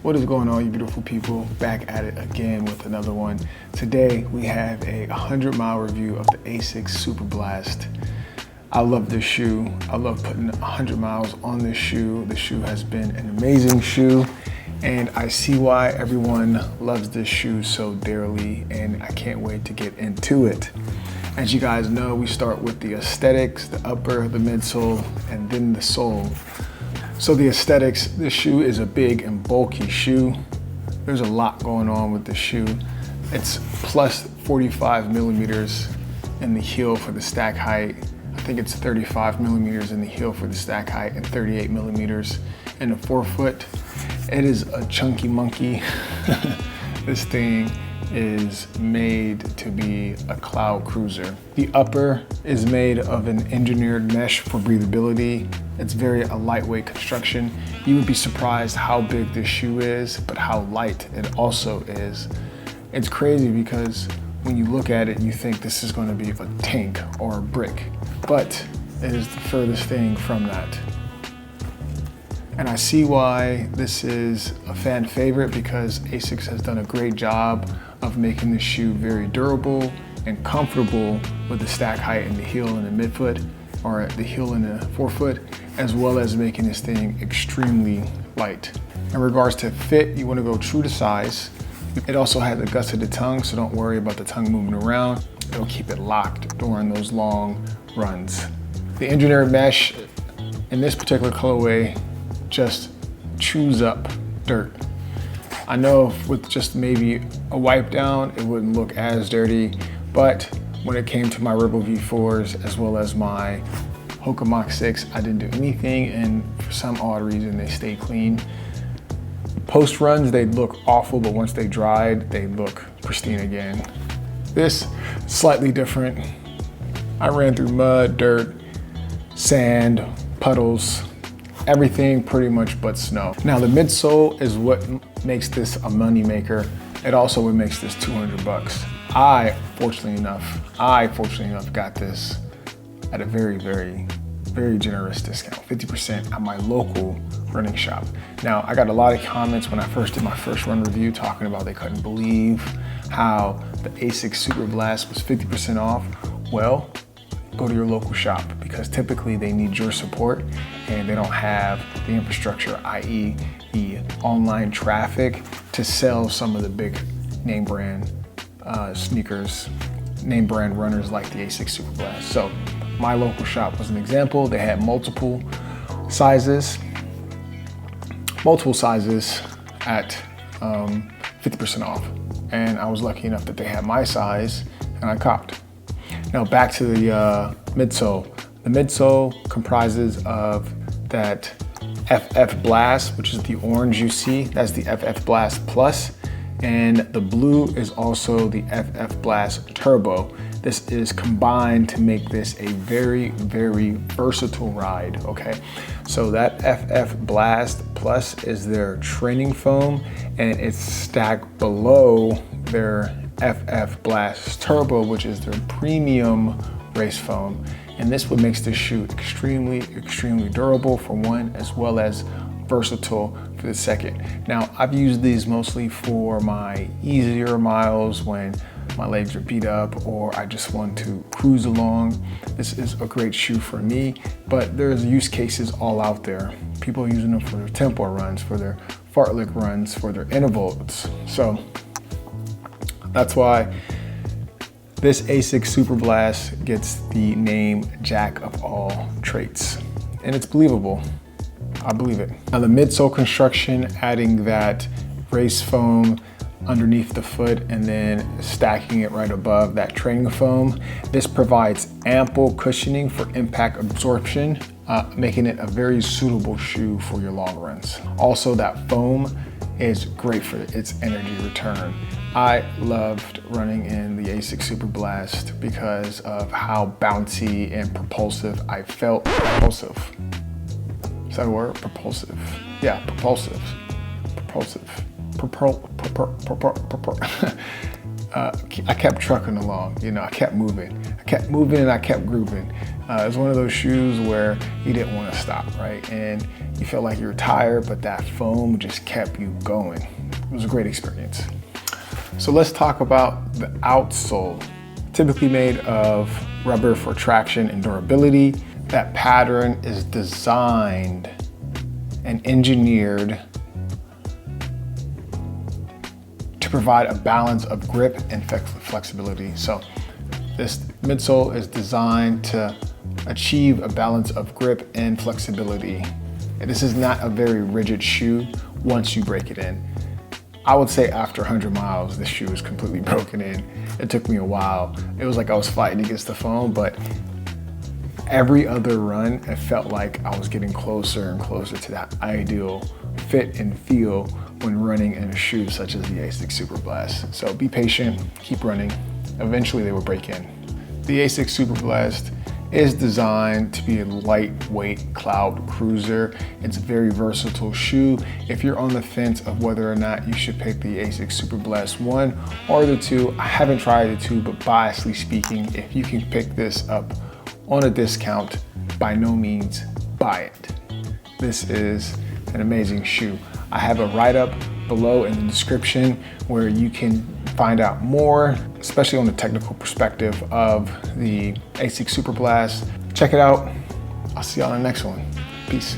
What is going on, you beautiful people? Back at it again with another one. Today we have a 100-mile review of the Asics Superblast. I love this shoe. I love putting 100 miles on this shoe. The shoe has been an amazing shoe, and I see why everyone loves this shoe so dearly, and I can't wait to get into it. As you guys know, we start with the aesthetics, the upper, the midsole, and then the sole. So the aesthetics, this shoe is a big and bulky shoe. There's a lot going on with this shoe. It's plus 45 millimeters in the heel for the stack height. I think it's 35 millimeters in the heel for the stack height and 38 millimeters in the forefoot. It is a chunky monkey. This thing is made to be a cloud cruiser. The upper is made of an engineered mesh for breathability. It's very a lightweight construction. You would be surprised how big this shoe is, but how light it also is. It's crazy because when you look at it, you think this is going to be a tank or a brick, but it is the furthest thing from that. And I see why this is a fan favorite, because Asics has done a great job of making this shoe very durable and comfortable with the stack height in the heel and the midfoot, or the heel and the forefoot, as well as making this thing extremely light. In regards to fit, you want to go true to size. It also has a gusseted tongue, so don't worry about the tongue moving around. It'll keep it locked during those long runs. The engineered mesh in this particular colorway just chews up dirt. I know with just maybe a wipe down, it wouldn't look as dirty, but when it came to my Rebel V4s as well as my Hoka Mach 6, I didn't do anything, and for some odd reason, they stayed clean. Post runs, they'd look awful, but once they dried, they look pristine again. This, slightly different. I ran through mud, dirt, sand, puddles, everything pretty much but snow. Now the midsole is what makes this a money maker. It also what makes this 200 bucks. I fortunately enough got this at a very generous discount, 50% at my local running shop. Now I got a lot of comments when I first did my first run review talking about they couldn't believe how the Asics Superblast was 50% off. Well, go to your local shop, because typically they need your support and they don't have the infrastructure, i.e. the online traffic, to sell some of the big name brand sneakers, name brand runners like the Asics Superblast. So my local shop was an example. They had multiple sizes at 50% off. And I was lucky enough that they had my size and I copped. Now back to the midsole. The midsole comprises of that FF Blast, which is the orange you see. That's the FF Blast Plus. And the blue is also the FF Blast Turbo. This is combined to make this a very versatile ride, okay? So that FF Blast Plus is their training foam, and it's stacked below their FF Blast Turbo, which is their premium race foam. And this what makes this shoe extremely durable for one, as well as versatile for the second. Now, I've used these mostly for my easier miles when my legs are beat up or I just want to cruise along. This is a great shoe for me, but there's use cases all out there. People are using them for their tempo runs, for their fartlek runs, for their intervals. So that's why this Asics Superblast gets the name Jack of all trades, and it's believable. I believe it. Now the midsole construction, adding that race foam underneath the foot and then stacking it right above that training foam, this provides ample cushioning for impact absorption, making it a very suitable shoe for your long runs. Also, that foam is great for its energy return. I loved running in the Asics Superblast because of how bouncy and propulsive I felt. Propulsive. Is that a word? Propulsive. Yeah, propulsive. I kept trucking along, I kept moving. I kept moving and I kept grooving. It was one of those shoes where you didn't want to stop, right? And you felt like you were tired, but that foam just kept you going. It was a great experience. So let's talk about the outsole. Typically made of rubber for traction and durability. That pattern is designed and engineered to provide a balance of grip and flexibility. So this midsole is designed to achieve a balance of grip and flexibility. And this is not a very rigid shoe once you break it in. I would say after 100 miles, this shoe is completely broken in. It took me a while. It was like I was fighting against the foam, but every other run, it felt like I was getting closer and closer to that ideal fit and feel when running in a shoe such as the Asics Superblast. So be patient, keep running. Eventually they will break in. The Asics Superblast is designed to be a lightweight cloud cruiser. It's a very versatile shoe. If you're on the fence of whether or not you should pick the Asics Superblast 1 or the 2, I haven't tried the 2, but biasly speaking, if you can pick this up on a discount, by no means buy it. This is an amazing shoe. I have a write-up below in the description where you can find out more, especially on the technical perspective of the Asics Superblast. Check it out. I'll see you on the next one. Peace.